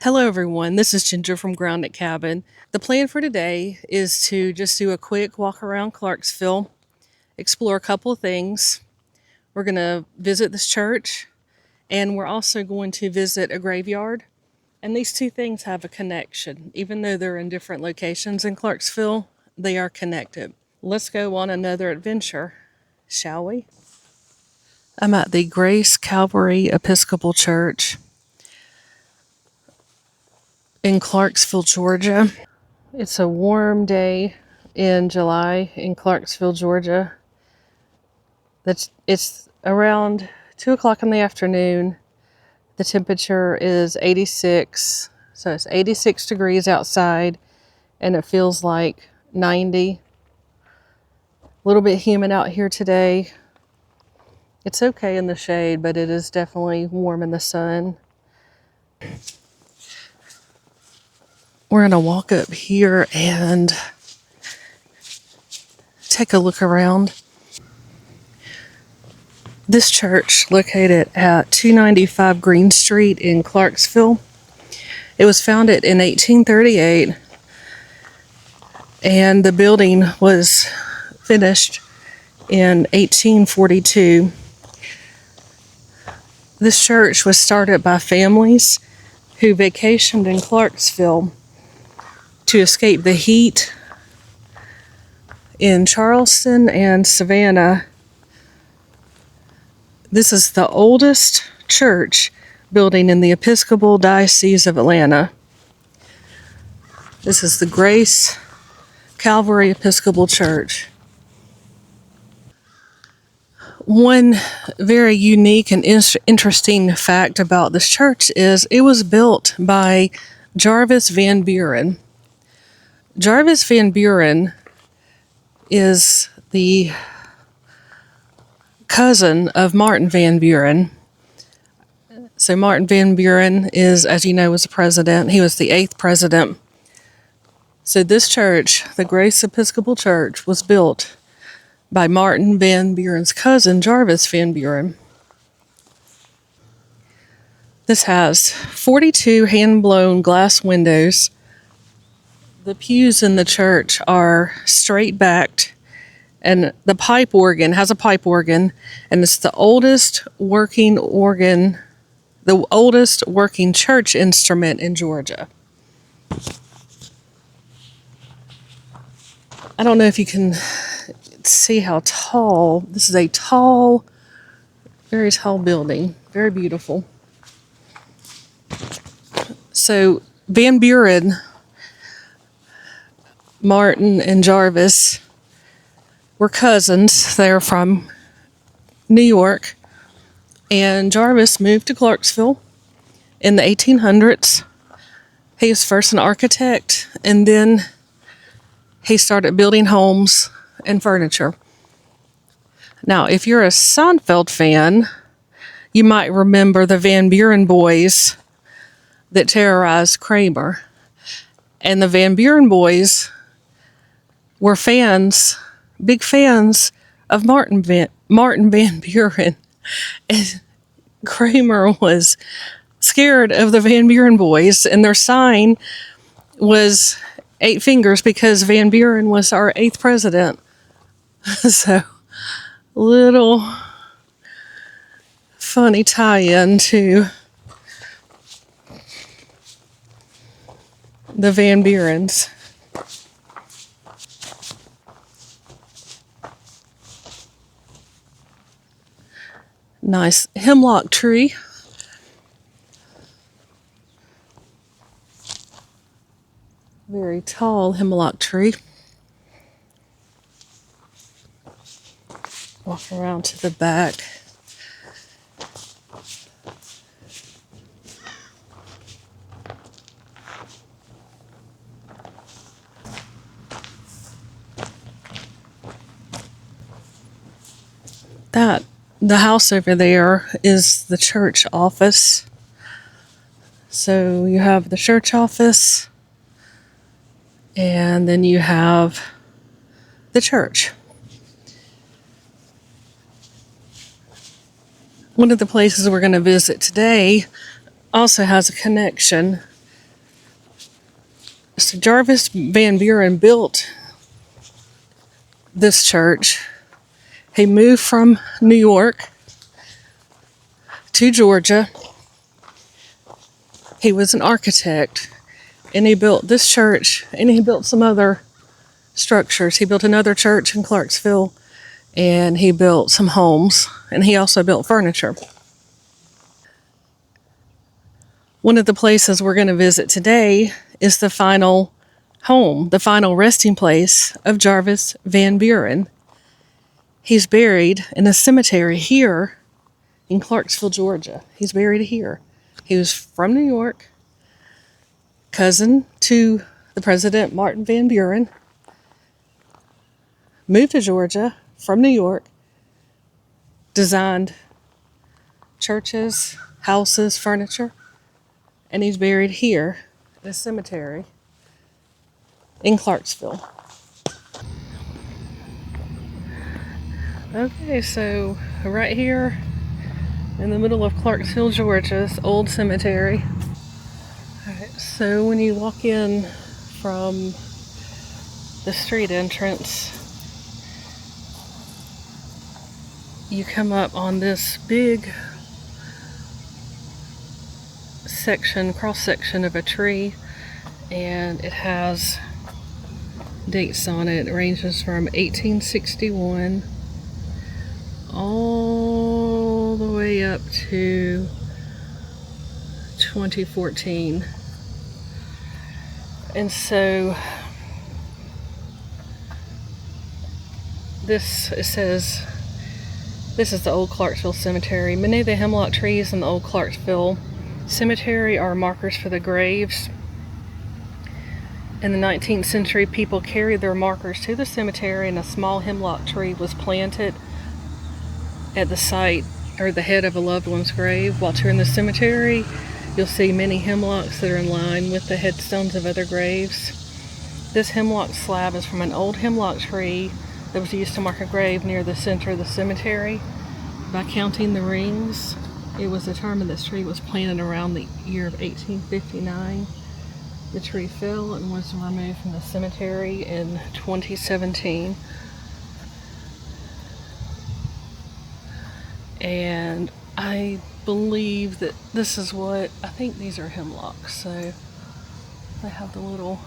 Hello, everyone. This is Ginger from Grounded Cabin. The plan for today is to just do a quick walk around Clarksville, explore a couple of things. We're going to visit this church, and we're also going to visit a graveyard. And these two things have a connection. Even though they're in different locations in Clarksville, they are connected. Let's go on another adventure, shall we? I'm at the Grace-Calvary Episcopal Church in Clarksville, Georgia. It's a warm day in July in Clarksville, Georgia. It's around 2 o'clock in the afternoon. The temperature is 86, so it's 86 degrees outside, and it feels like 90. A little bit humid out here today. It's okay in the shade, but it is definitely warm in the sun. We're going to walk up here and take a look around. This church, located at 295 Green Street in Clarksville, it was founded in 1838, and the building was finished in 1842. This church was started by families who vacationed in Clarksville to escape the heat in Charleston and Savannah. This is the oldest church building in the Episcopal Diocese of Atlanta. This is the Grace-Calvary Episcopal Church. One very unique and interesting fact about this church is it was built by Jarvis Van Buren. Jarvis Van Buren is the cousin of Martin Van Buren. So Martin Van Buren is, as you know, was a president. He was the 8th president. So this church, the Grace Episcopal Church, was built by Martin Van Buren's cousin, Jarvis Van Buren. This has 42 hand-blown glass windows. The pews in the church are straight-backed, and the pipe organ has a pipe organ, and it's the oldest working organ, the oldest working church instrument in Georgia. I don't know if you can see how tall, this is a tall, very tall building, very beautiful. So Van Buren, Martin and Jarvis were cousins. They're from New York, and Jarvis moved to Clarksville in the 1800s. He was first an architect, and then he started building homes and furniture. Now, if you're a Seinfeld fan, you might remember the Van Buren boys that terrorized Kramer. And the Van Buren boys were fans, big fans of Martin Van Buren. And Kramer was scared of the Van Buren boys, and their sign was 8 fingers because Van Buren was our 8th president. So, little funny tie-in to the Van Burens. Nice hemlock tree. Very tall hemlock tree. Walk around to the back. The house over there is the church office. So you have the church office, and then you have the church. One of the places we're going to visit today also has a connection So Jarvis Van Buren built this church. He moved from New York to Georgia. He was an architect, and he built this church, and he built some other structures. He built another church in Clarkesville, and he built some homes, and he also built furniture. One of the places we're going to visit today is the final home, the final resting place of Jarvis Van Buren. He's buried in a cemetery here in Clarksville, Georgia. He's buried here. He was from New York, cousin to the President Martin Van Buren, moved to Georgia from New York, designed churches, houses, furniture, and he's buried here in a cemetery in Clarksville. Okay, so right here in the middle of Clarksville, Georgia's old cemetery. Alright, so when you walk in from the street entrance, you come up on this big section, cross section of a tree, and it has dates on it. It ranges from 1861 all the way up to 2014. And so it says, this is the old Clarksville Cemetery. Many of the hemlock trees in the old Clarksville Cemetery are markers for the graves. In the 19th century, people carried their markers to the cemetery, and a small hemlock tree was planted at the site or the head of a loved one's grave. While touring the cemetery, you'll see many hemlocks that are in line with the headstones of other graves. This hemlock slab is from an old hemlock tree that was used to mark a grave near the center of the cemetery. By counting the rings, it was determined this tree was planted around the year of 1859. The tree fell and was removed from the cemetery in 2017. And I believe that this is what, I think these are hemlocks, so they have the little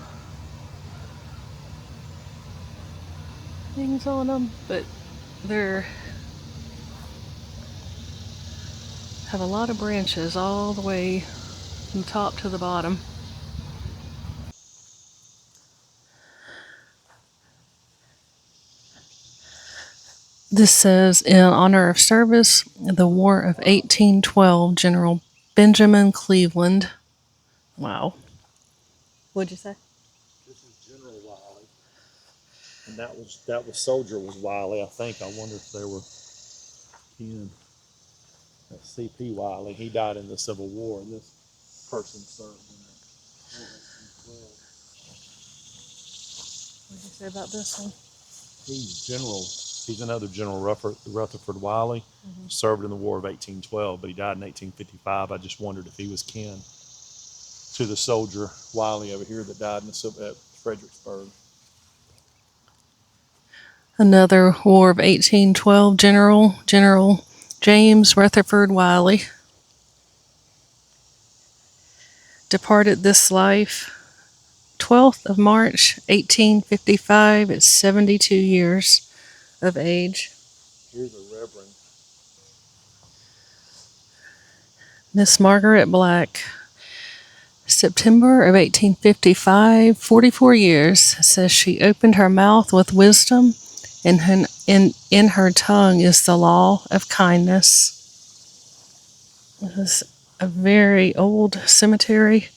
things on them, but they're have a lot of branches all the way from top to the bottom. This says, in honor of service, the War of 1812, General Benjamin Cleveland. Wow. What'd you say? This is General Wiley, and that was soldier was Wiley. I think. I wonder if they were in C.P. Wiley. He died in the Civil War, and this person served in that War of 1812. What'd you say about this one? He's General. He's another General Rutherford Wiley. Served in the War of 1812, but he died in 1855. I just wondered if he was kin to the soldier Wiley over here that died at Fredericksburg. Another War of 1812 General James Rutherford Wiley departed this life 12th of March 1855 at 72 years of age. Here's a reverend. Miss Margaret Black, September of 1855, 44 years, says she opened her mouth with wisdom, and in her tongue is the law of kindness. This is a very old cemetery.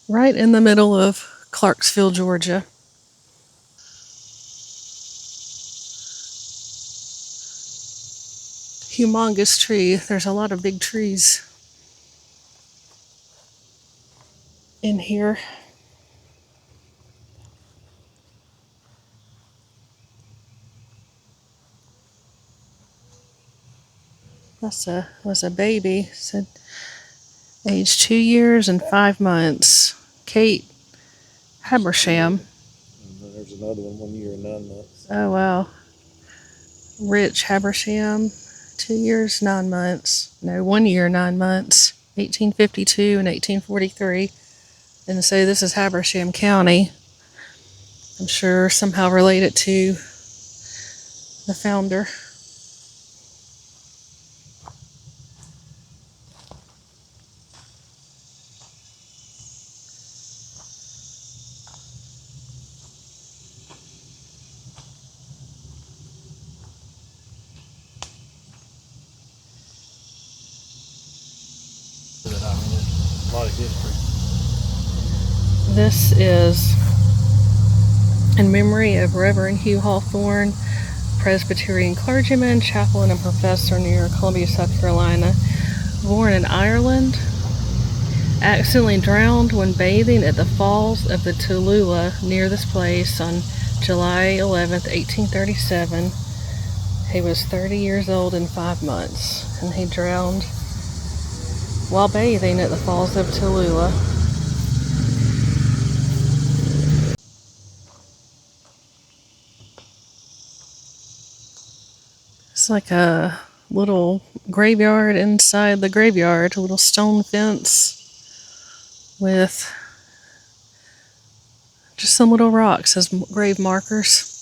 Right in the middle of Clarksville, Georgia. Humongous tree. There's a lot of big trees in here. Was a baby. Said Age 2 years and 5 months. Kate Habersham. And then there's another one, 1 year and 9 months. Oh, wow. Rich Habersham, 2 years, 9 months. No, 1 year, 9 months. 1852 and 1843. And so this is Habersham County. I'm sure somehow related to the founder. A lot of history. This is in memory of Reverend Hugh Hawthorne, Presbyterian clergyman, chaplain, and professor near Columbia, South Carolina. Born in Ireland, accidentally drowned when bathing at the falls of the Tallulah near this place on July 11th, 1837. He was 30 years old and 5 months, and he drowned while bathing at the falls of Tallulah. It's like a little graveyard inside the graveyard, a little stone fence with just some little rocks as grave markers.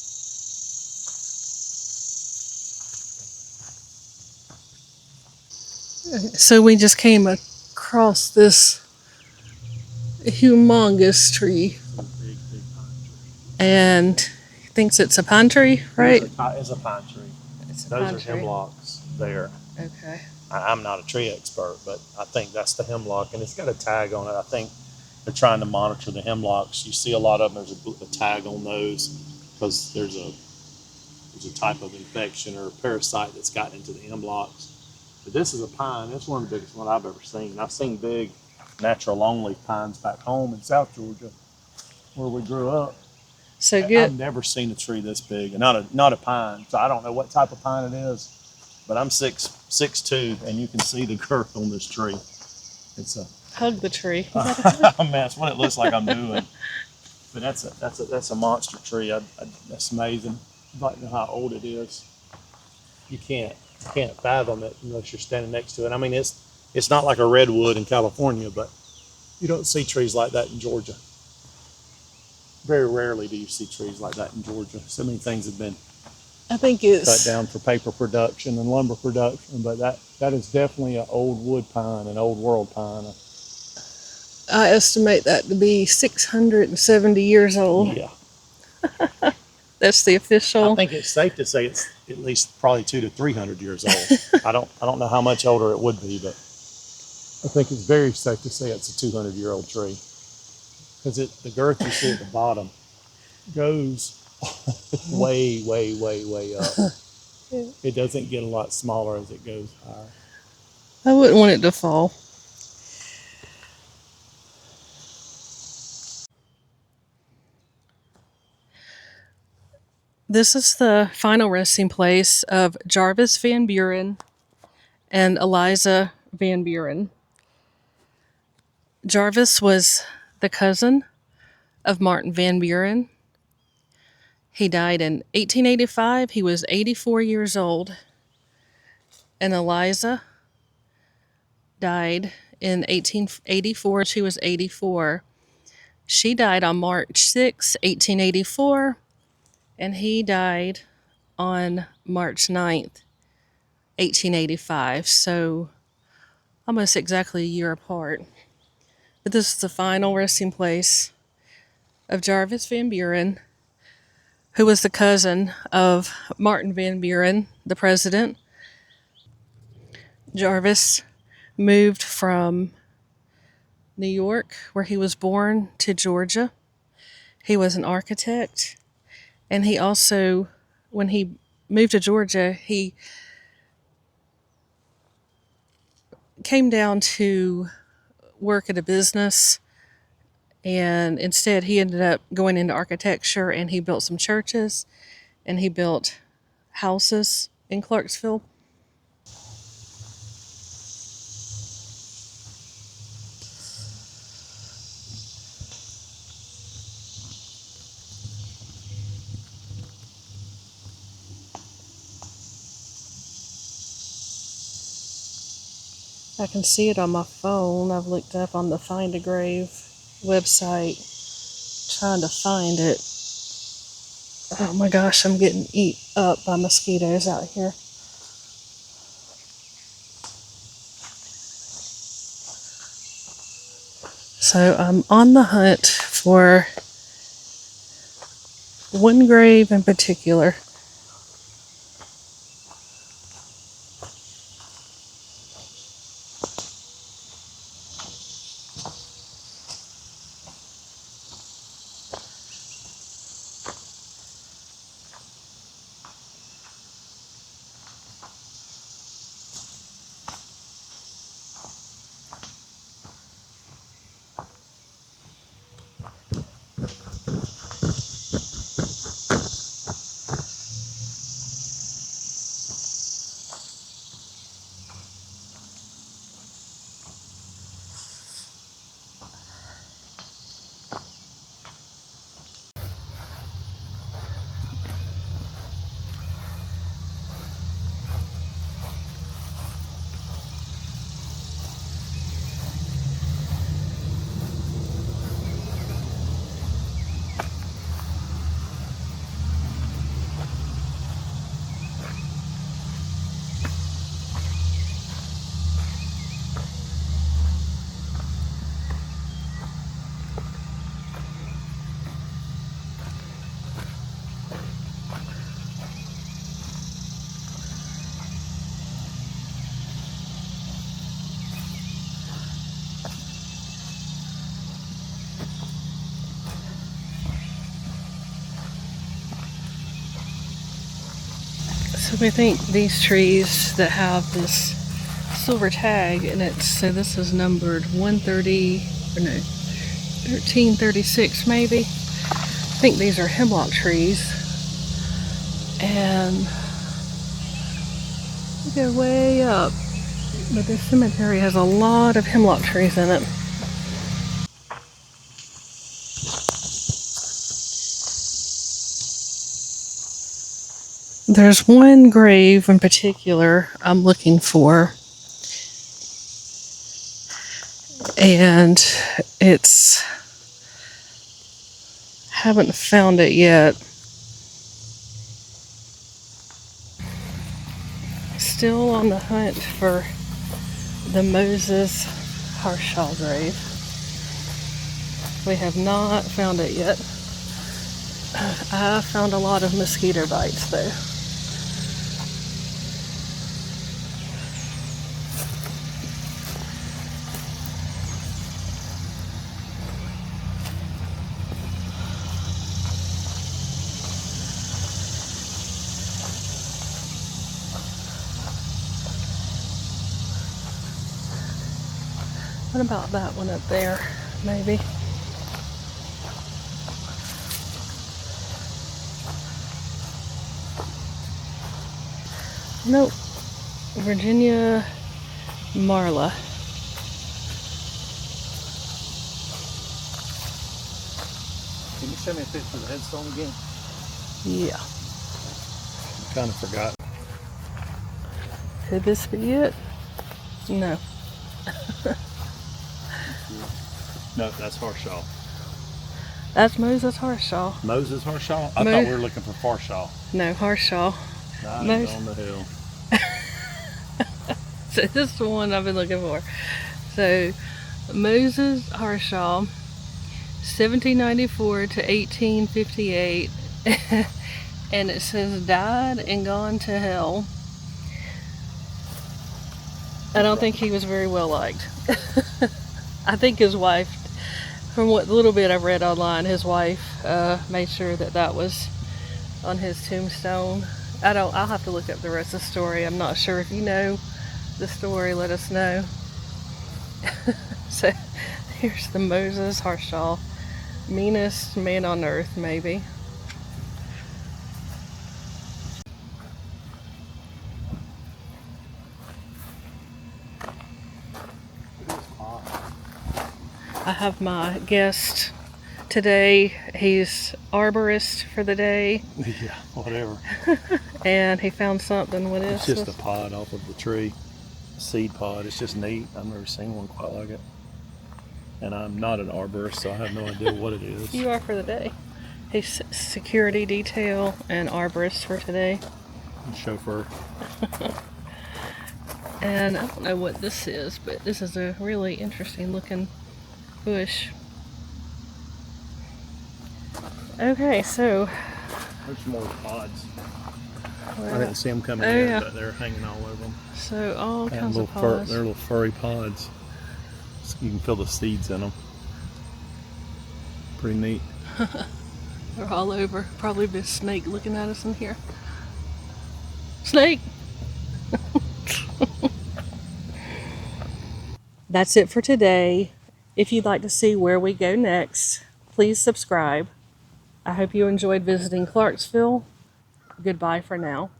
So we just came across this humongous tree, Big pine tree. and he thinks it's a pine tree, right? It's a pine tree. It's a Those pine are tree. hemlocks there. Okay. I'm not a tree expert, but I think that's the hemlock, and it's got a tag on it. I think they're trying to monitor the hemlocks. You see a lot of them. There's a tag on those because there's a type of infection or parasite that's gotten into the hemlocks. But this is a pine. It's one of the biggest ones I've ever seen. I've seen big natural longleaf pines back home in South Georgia, where we grew up. So I've never seen a tree this big, and not a pine. So I don't know what type of pine it is, but I'm 6'2", and you can see the girth on this tree. It's a hug the tree. a mess. What it looks like I'm doing, but that's a monster tree. That's amazing. I'd like to know how old it is. You can't fathom it unless you're standing next to it. I mean, it's not like a redwood in California, but you don't see trees like that in Georgia. Very rarely do you see trees like that in Georgia. So many things have been I think cut it's down for paper production and lumber production, but that is definitely an old wood pine, an old world pine. I estimate that to be 670 years old. Yeah, That's the I official. think it's safe to say it's at least probably 200 to 300 years old. I don't know how much older it would be, but I think it's very safe to say it's a 200-year-old tree because the girth you see at the bottom goes way, way, way, way up. It doesn't get a lot smaller as it goes higher. I wouldn't want it to fall. This is the final resting place of Jarvis Van Buren and Eliza Van Buren. Jarvis was the cousin of Martin Van Buren. He died in 1885. He was 84 years old. And Eliza died in 1884. She was 84. She died on March 6, 1884, and he died on March 9th, 1885. So almost exactly a year apart. But this is the final resting place of Jarvis Van Buren, who was the cousin of Martin Van Buren, the president. Jarvis moved from New York, where he was born, to Georgia. He was an architect, and he also, when he moved to Georgia, he came down to work at a business, and instead he ended up going into architecture, and he built some churches, and he built houses in Clarkesville. I can see it on my phone. I've looked up on the Find a Grave website trying to find it. Oh my gosh, I'm getting eat up by mosquitoes out here. So I'm on the hunt for one grave in particular. So we think these trees that have this silver tag in it, so this is numbered 130, or no, 1336 maybe. I think these are hemlock trees. And we go way up. But this cemetery has a lot of hemlock trees in it. There's one grave in particular I'm looking for, and haven't found it yet. Still on the hunt for the Moses Harshaw grave. We have not found it yet. I found a lot of mosquito bites though. What about that one up there, maybe? Nope. Virginia Marla. Can you show me a picture of the headstone again? Yeah. I kind of forgot. Could this be it? No. No, that's Harshaw. That's Moses Harshaw. Moses Harshaw? I thought we were looking for Farshaw. No, Harshaw. Not on the hill. So this is the one I've been looking for. So Moses Harshaw, 1794 to 1858, and it says died and gone to hell. I don't think he was very well liked. I think his wife, from what little bit I've read online, his wife made sure that was on his tombstone. I'll have to look up the rest of the story. I'm not sure. If you know the story, let us know. So here's the Moses Harshaw, meanest man on earth, maybe. I have my guest today. He's arborist for the day. Yeah, whatever. And he found something. What is It's just this? a pod off of the tree. seed pod. It's just neat. I've never seen one quite like it. And I'm not an arborist, so I have no idea what it is. You are for the day. He's security detail and arborist for today. Chauffeur. And I don't know what this is, but this is a really interesting looking bush. Okay, so There's more pods. I well, didn't see them coming oh, in, yeah. but they're hanging all over them. So all And kinds little of pods. they're little furry pods. So you can feel the seeds in them. Pretty neat. They're all over. Probably be a snake looking at us in here. Snake! That's it for today. If you'd like to see where we go next, please subscribe. I hope you enjoyed visiting Clarksville. Goodbye for now.